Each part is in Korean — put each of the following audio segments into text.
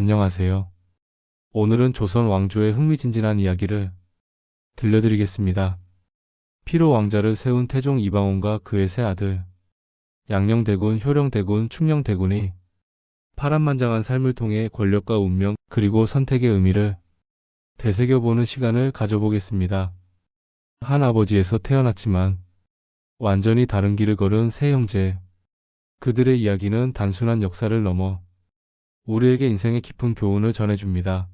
안녕하세요. 오늘은 조선 왕조의 흥미진진한 이야기를 들려드리겠습니다. 피로 왕자를 세운 태종 이방원과 그의 세 아들 양녕대군, 효령대군, 충녕대군이 파란만장한 삶을 통해 권력과 운명 그리고 선택의 의미를 되새겨보는 시간을 가져보겠습니다. 한 아버지에서 태어났지만 완전히 다른 길을 걸은 세 형제. 그들의 이야기는 단순한 역사를 넘어 우리에게 인생의 깊은 교훈을 전해줍니다.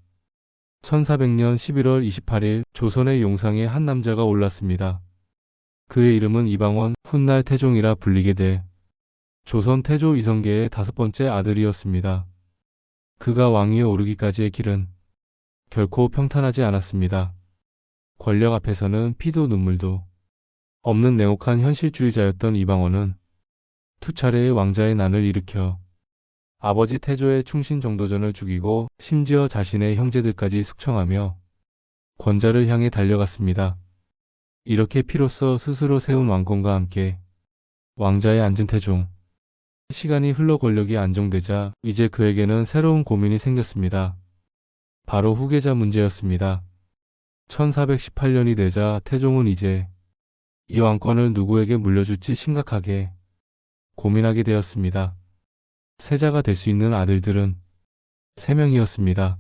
1400년 11월 28일 조선의 용상에 한 남자가 올랐습니다. 그의 이름은 이방원, 훗날 태종이라 불리게 돼 조선 태조 이성계의 5번째 아들이었습니다. 그가 왕위에 오르기까지의 길은 결코 평탄하지 않았습니다. 권력 앞에서는 피도 눈물도 없는 냉혹한 현실주의자였던 이방원은 두 차례의 왕자의 난을 일으켜 아버지 태조의 충신정도전을 죽이고 심지어 자신의 형제들까지 숙청하며 권자를 향해 달려갔습니다. 이렇게 피로써 스스로 세운 왕권과 함께 왕자에 앉은 태종. 시간이 흘러 권력이 안정되자 이제 그에게는 새로운 고민이 생겼습니다. 바로 후계자 문제였습니다. 1418년이 되자 태종은 이제 이 왕권을 누구에게 물려줄지 심각하게 고민하게 되었습니다. 세자가 될 수 있는 아들들은 3명이었습니다.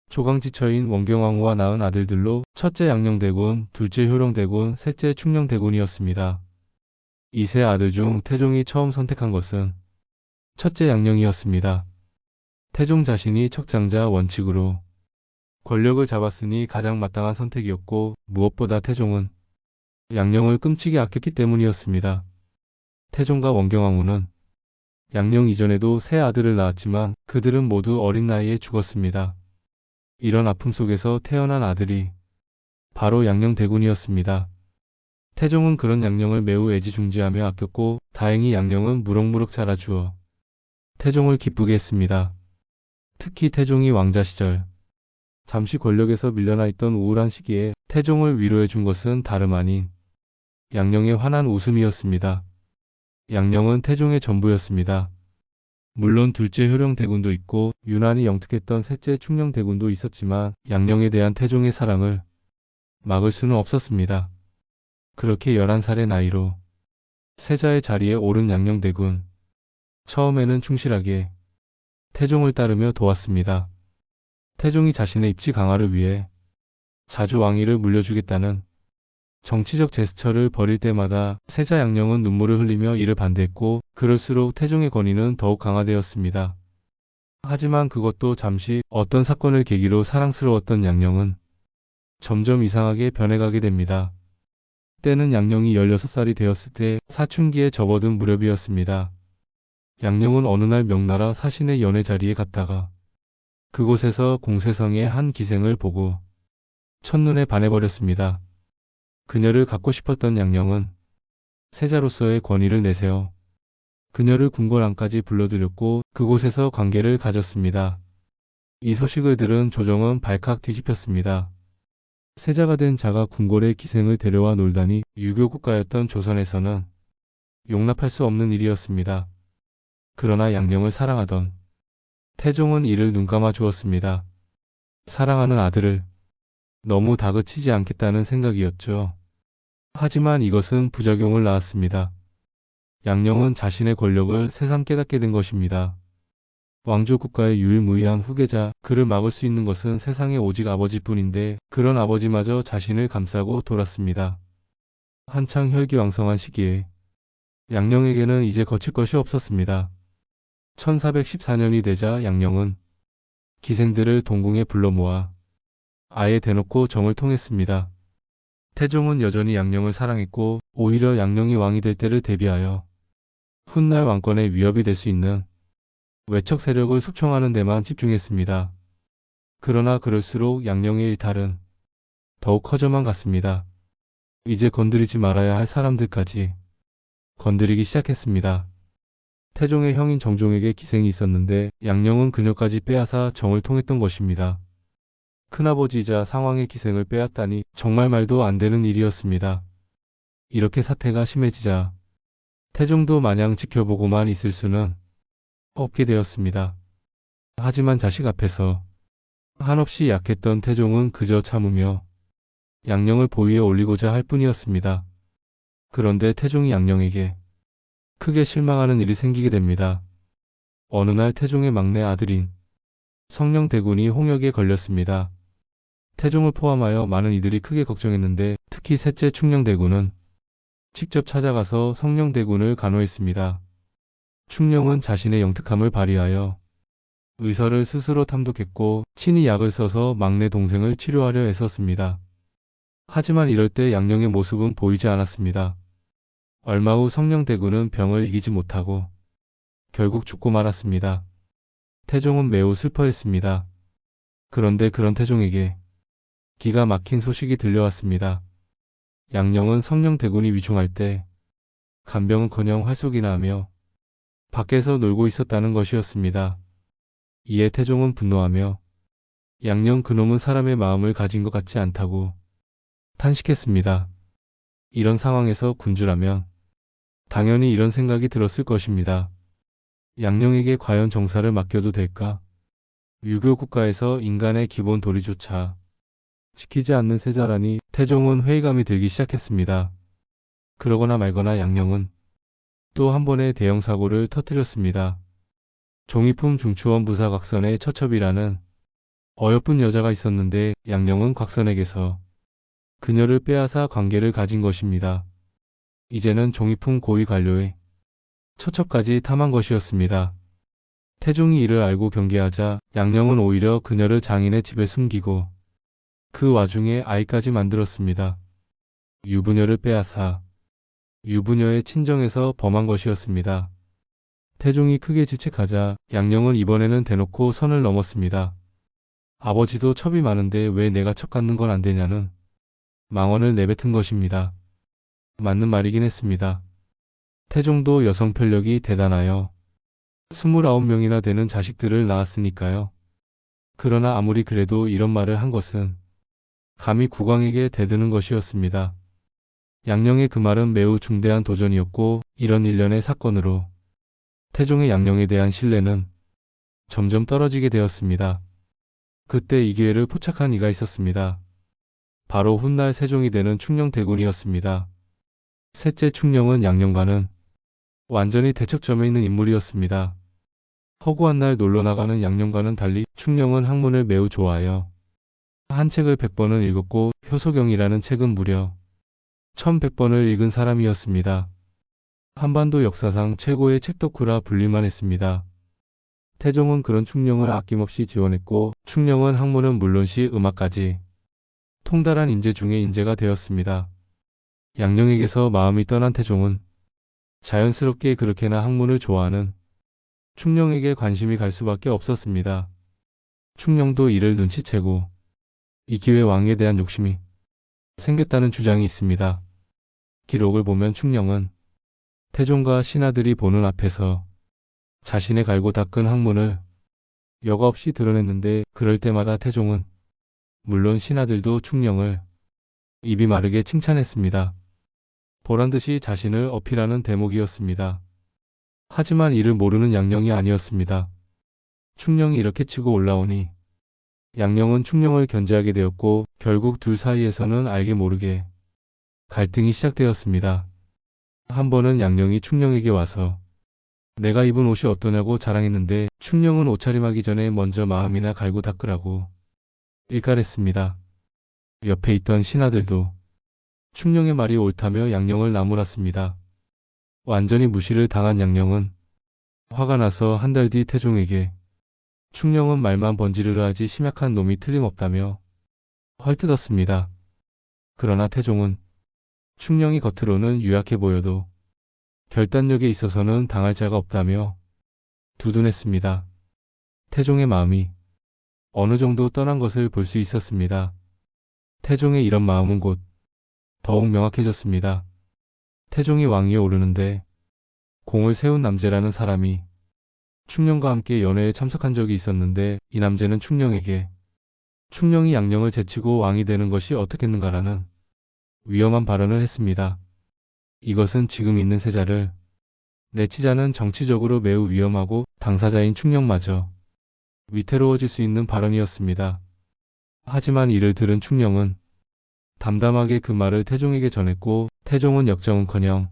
조강지처인 원경왕후와 낳은 아들들로 첫째 양녕대군, 둘째 효령대군, 셋째 충녕대군이었습니다. 이 세 아들 중 태종이 처음 선택한 것은 첫째 양녕이었습니다. 태종 자신이 척장자 원칙으로 권력을 잡았으니 가장 마땅한 선택이었고 무엇보다 태종은 양녕을 끔찍이 아꼈기 때문이었습니다. 태종과 원경왕후는 양녕 이전에도 세 아들을 낳았지만 그들은 모두 어린 나이에 죽었습니다. 이런 아픔 속에서 태어난 아들이 바로 양녕대군이었습니다. 태종은 그런 양녕을 매우 애지중지하며 아꼈고 다행히 양녕은 무럭무럭 자라주어 태종을 기쁘게 했습니다. 특히 태종이 왕자 시절 잠시 권력에서 밀려나 있던 우울한 시기에 태종을 위로해 준 것은 다름 아닌 양녕의 환한 웃음이었습니다. 양녕은 태종의 전부였습니다. 물론 둘째 효령대군도 있고 유난히 영특했던 셋째 충녕대군도 있었지만 양녕에 대한 태종의 사랑을 막을 수는 없었습니다. 그렇게 11살의 나이로 세자의 자리에 오른 양녕대군. 처음에는 충실하게 태종을 따르며 도왔습니다. 태종이 자신의 입지 강화를 위해 자주 왕위를 물려주겠다는 정치적 제스처를 벌일 때마다 세자 양녕은 눈물을 흘리며 이를 반대했고 그럴수록 태종의 권위는 더욱 강화되었습니다. 하지만 그것도 잠시 어떤 사건을 계기로 사랑스러웠던 양녕은 점점 이상하게 변해가게 됩니다. 때는 양녕이 16살이 되었을 때 사춘기에 접어든 무렵이었습니다. 양녕은 어느 날 명나라 사신의 연회 자리에 갔다가 그곳에서 공세성의 한 기생을 보고 첫눈에 반해버렸습니다. 그녀를 갖고 싶었던 양녕은 세자로서의 권위를 내세워 그녀를 궁궐 안까지 불러들였고 그곳에서 관계를 가졌습니다. 이 소식을 들은 조정은 발칵 뒤집혔습니다. 세자가 된 자가 궁궐에 기생을 데려와 놀다니 유교국가였던 조선에서는 용납할 수 없는 일이었습니다. 그러나 양녕을 사랑하던 태종은 이를 눈감아 주었습니다. 사랑하는 아들을 너무 다그치지 않겠다는 생각이었죠. 하지만 이것은 부작용을 낳았습니다. 양녕은 자신의 권력을 새삼 깨닫게 된 것입니다. 왕조 국가의 유일무이한 후계자, 그를 막을 수 있는 것은 세상에 오직 아버지뿐인데 그런 아버지마저 자신을 감싸고 돌았습니다. 한창 혈기왕성한 시기에 양녕에게는 이제 거칠 것이 없었습니다. 1414년이 되자 양녕은 기생들을 동궁에 불러 모아 아예 대놓고 정을 통했습니다. 태종은 여전히 양녕을 사랑했고 오히려 양녕이 왕이 될 때를 대비하여 훗날 왕권에 위협이 될 수 있는 외척 세력을 숙청하는 데만 집중했습니다. 그러나 그럴수록 양녕의 일탈은 더욱 커져만 갔습니다. 이제 건드리지 말아야 할 사람들까지 건드리기 시작했습니다. 태종의 형인 정종에게 기생이 있었는데 양녕은 그녀까지 빼앗아 정을 통했던 것입니다. 큰아버지이자 상왕의 기생을 빼앗다니 정말 말도 안 되는 일이었습니다. 이렇게 사태가 심해지자 태종도 마냥 지켜보고만 있을 수는 없게 되었습니다. 하지만 자식 앞에서 한없이 약했던 태종은 그저 참으며 양령을 보위에 올리고자 할 뿐이었습니다. 그런데 태종이 양령에게 크게 실망하는 일이 생기게 됩니다. 어느 날 태종의 막내 아들인 성령대군이 홍역에 걸렸습니다. 태종을 포함하여 많은 이들이 크게 걱정했는데 특히 셋째 충령대군은 직접 찾아가서 성령대군을 간호했습니다. 충령은 자신의 영특함을 발휘하여 의사를 스스로 탐독했고 친히 약을 써서 막내 동생을 치료하려 애썼습니다. 하지만 이럴 때 양령의 모습은 보이지 않았습니다. 얼마 후 성령대군은 병을 이기지 못하고 결국 죽고 말았습니다. 태종은 매우 슬퍼했습니다. 그런데 그런 태종에게 기가 막힌 소식이 들려왔습니다. 양령은 성령대군이 위중할 때 간병은커녕 활쏘기나 하며 밖에서 놀고 있었다는 것이었습니다. 이에 태종은 분노하며 양령 그놈은 사람의 마음을 가진 것 같지 않다고 탄식했습니다. 이런 상황에서 군주라면 당연히 이런 생각이 들었을 것입니다. 양령에게 과연 정사를 맡겨도 될까? 유교 국가에서 인간의 기본 도리조차 지키지 않는 세자라니 태종은 회의감이 들기 시작했습니다. 그러거나 말거나 양령은 또 한 번의 대형 사고를 터뜨렸습니다. 종이품 중추원 부사 곽선의 처첩이라는 어여쁜 여자가 있었는데 양령은 곽선에게서 그녀를 빼앗아 관계를 가진 것입니다. 이제는 종이품 고위 관료의 처첩까지 탐한 것이었습니다. 태종이 이를 알고 경계하자 양령은 오히려 그녀를 장인의 집에 숨기고 그 와중에 아이까지 만들었습니다. 유부녀를 빼앗아 유부녀의 친정에서 범한 것이었습니다. 태종이 크게 지책하자 양령은 이번에는 대놓고 선을 넘었습니다. 아버지도 첩이 많은데 왜 내가 첩 갖는 건 안 되냐는 망언을 내뱉은 것입니다. 맞는 말이긴 했습니다. 태종도 여성 편력이 대단하여 29명이나 되는 자식들을 낳았으니까요. 그러나 아무리 그래도 이런 말을 한 것은 감히 국왕에게 대드는 것이었습니다. 양령의 그 말은 매우 중대한 도전이었고 이런 일련의 사건으로 태종의 양령에 대한 신뢰는 점점 떨어지게 되었습니다. 그때 이 기회를 포착한 이가 있었습니다. 바로 훗날 세종이 되는 충령대군이었습니다. 셋째 충령은 양령과는 완전히 대척점에 있는 인물이었습니다. 허구한 날 놀러나가는 양령과는 달리 충령은 학문을 매우 좋아하여 한 책을 100번을 읽었고 효소경이라는 책은 무려 1100번을 읽은 사람이었습니다. 한반도 역사상 최고의 책덕후라 불릴만 했습니다. 태종은 그런 충령을 아낌없이 지원했고 충령은 학문은 물론시 음악까지 통달한 인재 중의 인재가 되었습니다. 양령에게서 마음이 떠난 태종은 자연스럽게 그렇게나 학문을 좋아하는 충령에게 관심이 갈 수밖에 없었습니다. 충령도 이를 눈치채고 이 기회 왕에 대한 욕심이 생겼다는 주장이 있습니다. 기록을 보면 충령은 태종과 신하들이 보는 앞에서 자신의 갈고 닦은 학문을 여과 없이 드러냈는데 그럴 때마다 태종은 물론 신하들도 충령을 입이 마르게 칭찬했습니다. 보란듯이 자신을 어필하는 대목이었습니다. 하지만 이를 모르는 양령이 아니었습니다. 충령이 이렇게 치고 올라오니 양령은 충령을 견제하게 되었고 결국 둘 사이에서는 알게 모르게 갈등이 시작되었습니다. 한 번은 양령이 충령에게 와서 내가 입은 옷이 어떠냐고 자랑했는데 충령은 옷차림하기 전에 먼저 마음이나 갈고 닦으라고 일갈했습니다. 옆에 있던 신하들도 충령의 말이 옳다며 양령을 나무랐습니다. 완전히 무시를 당한 양령은 화가 나서 한 달 뒤 태종에게 충령은 말만 번지르르 하지 심약한 놈이 틀림없다며 헐뜯었습니다. 그러나 태종은 충령이 겉으로는 유약해 보여도 결단력에 있어서는 당할 자가 없다며 두둔했습니다. 태종의 마음이 어느 정도 떠난 것을 볼 수 있었습니다. 태종의 이런 마음은 곧 더욱 명확해졌습니다. 태종이 왕위에 오르는데 공을 세운 남제라는 사람이 충령과 함께 연회에 참석한 적이 있었는데 이 남제는 충령에게 충령이 양령을 제치고 왕이 되는 것이 어떻겠는가라는 위험한 발언을 했습니다. 이것은 지금 있는 세자를 내치자는 정치적으로 매우 위험하고 당사자인 충령마저 위태로워질 수 있는 발언이었습니다. 하지만 이를 들은 충령은 담담하게 그 말을 태종에게 전했고 태종은 역정은커녕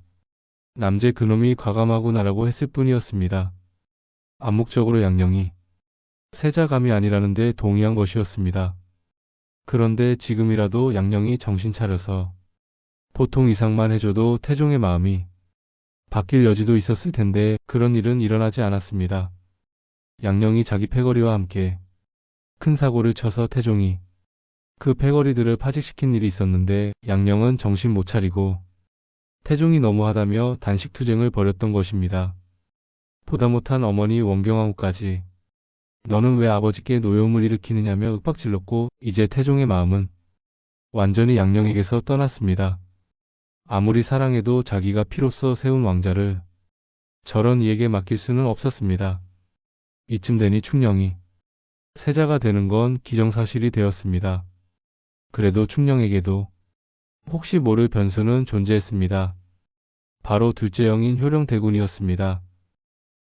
남제 그놈이 과감하구나라고 했을 뿐이었습니다. 암묵적으로 양령이 세자감이 아니라는데 동의한 것이었습니다. 그런데 지금이라도 양령이 정신 차려서 보통 이상만 해줘도 태종의 마음이 바뀔 여지도 있었을 텐데 그런 일은 일어나지 않았습니다. 양령이 자기 패거리와 함께 큰 사고를 쳐서 태종이 그 패거리들을 파직시킨 일이 있었는데 양령은 정신 못 차리고 태종이 너무하다며 단식투쟁을 벌였던 것입니다. 보다 못한 어머니 원경왕후까지 너는 왜 아버지께 노여움을 일으키느냐며 윽박질렀고 이제 태종의 마음은 완전히 양령에게서 떠났습니다. 아무리 사랑해도 자기가 피로써 세운 왕자를 저런 이에게 맡길 수는 없었습니다. 이쯤 되니 충령이 세자가 되는 건 기정사실이 되었습니다. 그래도 충령에게도 혹시 모를 변수는 존재했습니다. 바로 둘째 영인 효령대군이었습니다.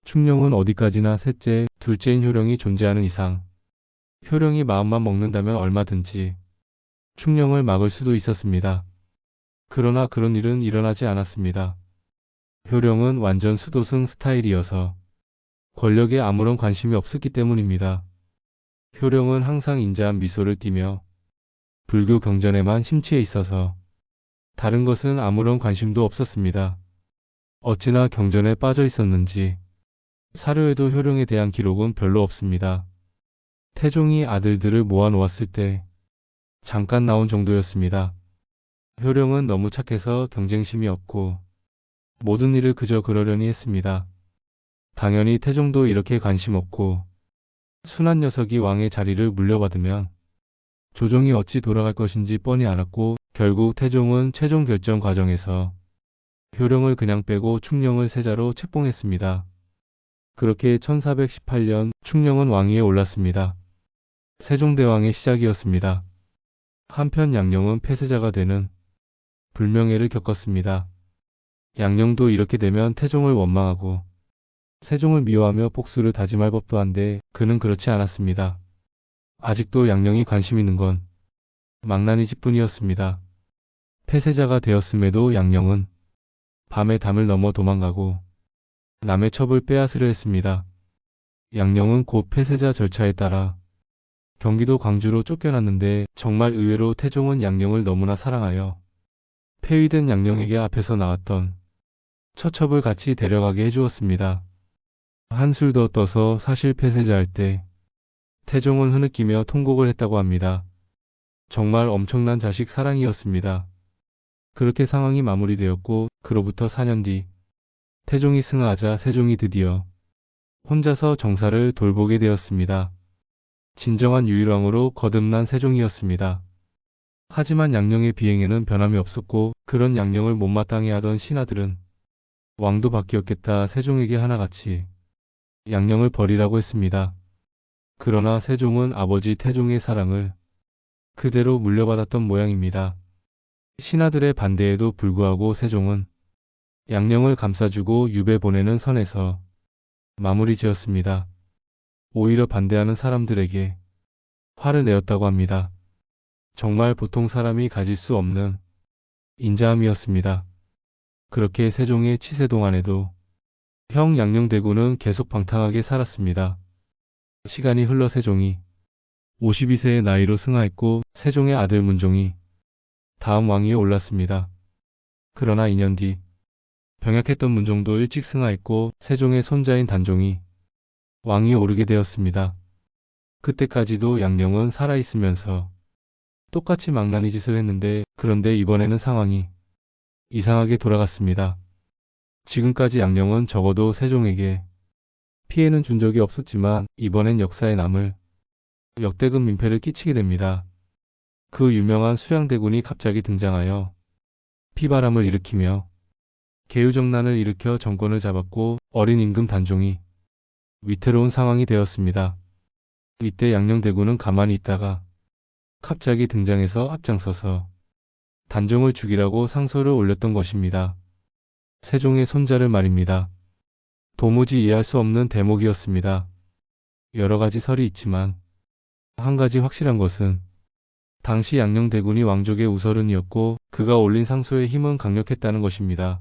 충령은 어디까지나 셋째, 둘째인 효령이 존재하는 이상 효령이 마음만 먹는다면 얼마든지 충령을 막을 수도 있었습니다. 그러나 그런 일은 일어나지 않았습니다. 효령은 완전 수도승 스타일이어서 권력에 아무런 관심이 없었기 때문입니다. 효령은 항상 인자한 미소를 띠며 불교 경전에만 심취해 있어서 다른 것은 아무런 관심도 없었습니다. 어찌나 경전에 빠져 있었는지 사료에도 효령에 대한 기록은 별로 없습니다. 태종이 아들들을 모아놓았을 때 잠깐 나온 정도였습니다. 효령은 너무 착해서 경쟁심이 없고 모든 일을 그저 그러려니 했습니다. 당연히 태종도 이렇게 관심 없고 순한 녀석이 왕의 자리를 물려받으면 조정이 어찌 돌아갈 것인지 뻔히 알았고 결국 태종은 최종 결정 과정에서 효령을 그냥 빼고 충령을 세자로 책봉했습니다. 그렇게 1418년 충령은 왕위에 올랐습니다. 세종대왕의 시작이었습니다. 한편 양령은 폐세자가 되는 불명예를 겪었습니다. 양령도 이렇게 되면 태종을 원망하고 세종을 미워하며 복수를 다짐할 법도 한데 그는 그렇지 않았습니다. 아직도 양령이 관심 있는 건 망나니집 뿐이었습니다. 폐세자가 되었음에도 양령은 밤에 담을 넘어 도망가고 남의 첩을 빼앗으려 했습니다. 양령은 곧 폐세자 절차에 따라 경기도 광주로 쫓겨났는데 정말 의외로 태종은 양령을 너무나 사랑하여 폐위된 양령에게 앞에서 나왔던 처첩을 같이 데려가게 해주었습니다. 한술 더 떠서 사실 폐세자 할 때 태종은 흐느끼며 통곡을 했다고 합니다. 정말 엄청난 자식 사랑이었습니다. 그렇게 상황이 마무리되었고 그로부터 4년 뒤 태종이 승하하자 세종이 드디어 혼자서 정사를 돌보게 되었습니다. 진정한 유일왕으로 거듭난 세종이었습니다. 하지만 양령의 비행에는 변함이 없었고 그런 양령을 못마땅해 하던 신하들은 왕도 바뀌었겠다 세종에게 하나같이 양령을 버리라고 했습니다. 그러나 세종은 아버지 태종의 사랑을 그대로 물려받았던 모양입니다. 신하들의 반대에도 불구하고 세종은 양령을 감싸주고 유배 보내는 선에서 마무리 지었습니다. 오히려 반대하는 사람들에게 화를 내었다고 합니다. 정말 보통 사람이 가질 수 없는 인자함이었습니다. 그렇게 세종의 치세 동안에도 형 양령대군은 계속 방탕하게 살았습니다. 시간이 흘러 세종이 52세의 나이로 승하했고 세종의 아들 문종이 다음 왕위에 올랐습니다. 그러나 2년 뒤 병약했던 문종도 일찍 승하했고 세종의 손자인 단종이 왕위에 오르게 되었습니다. 그때까지도 양령은 살아있으면서 똑같이 망나니 짓을 했는데 그런데 이번에는 상황이 이상하게 돌아갔습니다. 지금까지 양령은 적어도 세종에게 피해는 준 적이 없었지만 이번엔 역사에 남을 역대급 민폐를 끼치게 됩니다. 그 유명한 수양대군이 갑자기 등장하여 피바람을 일으키며 계유정난을 일으켜 정권을 잡았고 어린 임금 단종이 위태로운 상황이 되었습니다. 이때 양령대군은 가만히 있다가 갑자기 등장해서 앞장서서 단종을 죽이라고 상소를 올렸던 것입니다. 세종의 손자를 말입니다. 도무지 이해할 수 없는 대목이었습니다. 여러 가지 설이 있지만 한 가지 확실한 것은 당시 양녕대군이 왕족의 우서른이었고 그가 올린 상소의 힘은 강력했다는 것입니다.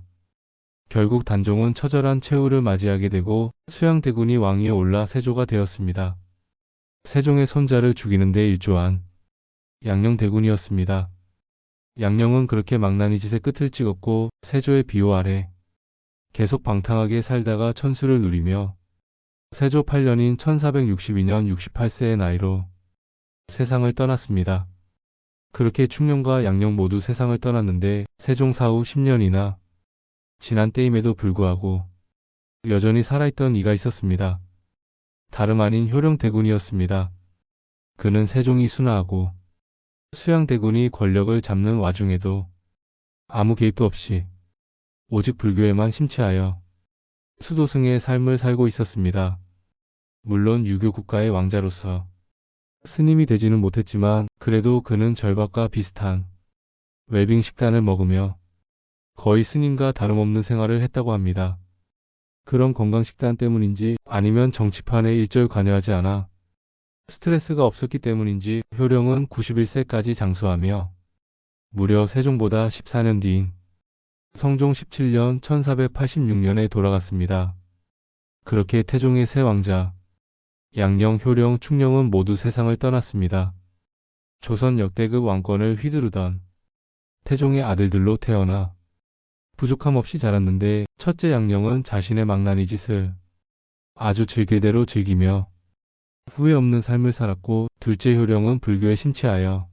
결국 단종은 처절한 최후를 맞이하게 되고 수양대군이 왕위에 올라 세조가 되었습니다. 세종의 손자를 죽이는 데 일조한 양녕대군이었습니다. 양녕은 그렇게 망나니 짓의 끝을 찍었고 세조의 비호 아래 계속 방탕하게 살다가 천수를 누리며 세조 8년인 1462년 68세의 나이로 세상을 떠났습니다. 그렇게 충녕과 양녕 모두 세상을 떠났는데 세종 사후 10년이나 지난 때임에도 불구하고 여전히 살아있던 이가 있었습니다. 다름 아닌 효령대군이었습니다. 그는 세종이 순화하고 수양대군이 권력을 잡는 와중에도 아무 개입도 없이 오직 불교에만 심취하여 수도승의 삶을 살고 있었습니다. 물론 유교 국가의 왕자로서 스님이 되지는 못했지만 그래도 그는 절박과 비슷한 웰빙 식단을 먹으며 거의 스님과 다름없는 생활을 했다고 합니다. 그런 건강식단 때문인지 아니면 정치판에 일절 관여하지 않아 스트레스가 없었기 때문인지 효령은 91세까지 장수하며 무려 세종보다 14년 뒤인 성종 17년 1486년에 돌아갔습니다. 그렇게 태종의 세 왕자 양녕, 효령, 충녕은 모두 세상을 떠났습니다. 조선 역대급 왕권을 휘두르던 태종의 아들들로 태어나 부족함 없이 자랐는데 첫째 양녕은 자신의 망나니 짓을 아주 즐길 대로 즐기며 후회 없는 삶을 살았고 둘째 효령은 불교에 심취하여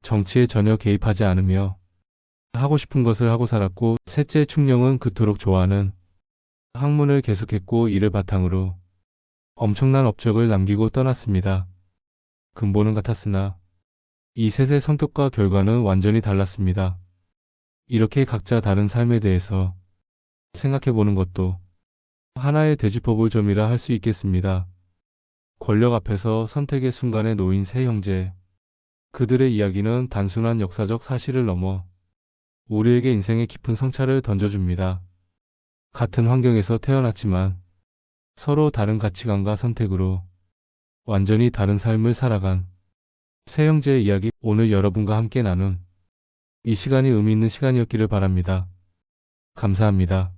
정치에 전혀 개입하지 않으며 하고 싶은 것을 하고 살았고 셋째 충녕은 그토록 좋아하는 학문을 계속했고 이를 바탕으로 엄청난 업적을 남기고 떠났습니다. 근본은 같았으나 이 셋의 성격과 결과는 완전히 달랐습니다. 이렇게 각자 다른 삶에 대해서 생각해보는 것도 하나의 되짚어볼 점이라 할 수 있겠습니다. 권력 앞에서 선택의 순간에 놓인 세 형제. 그들의 이야기는 단순한 역사적 사실을 넘어 우리에게 인생의 깊은 성찰을 던져줍니다. 같은 환경에서 태어났지만 서로 다른 가치관과 선택으로 완전히 다른 삶을 살아간 세 형제의 이야기, 오늘 여러분과 함께 나눈 이 시간이 의미 있는 시간이었기를 바랍니다. 감사합니다.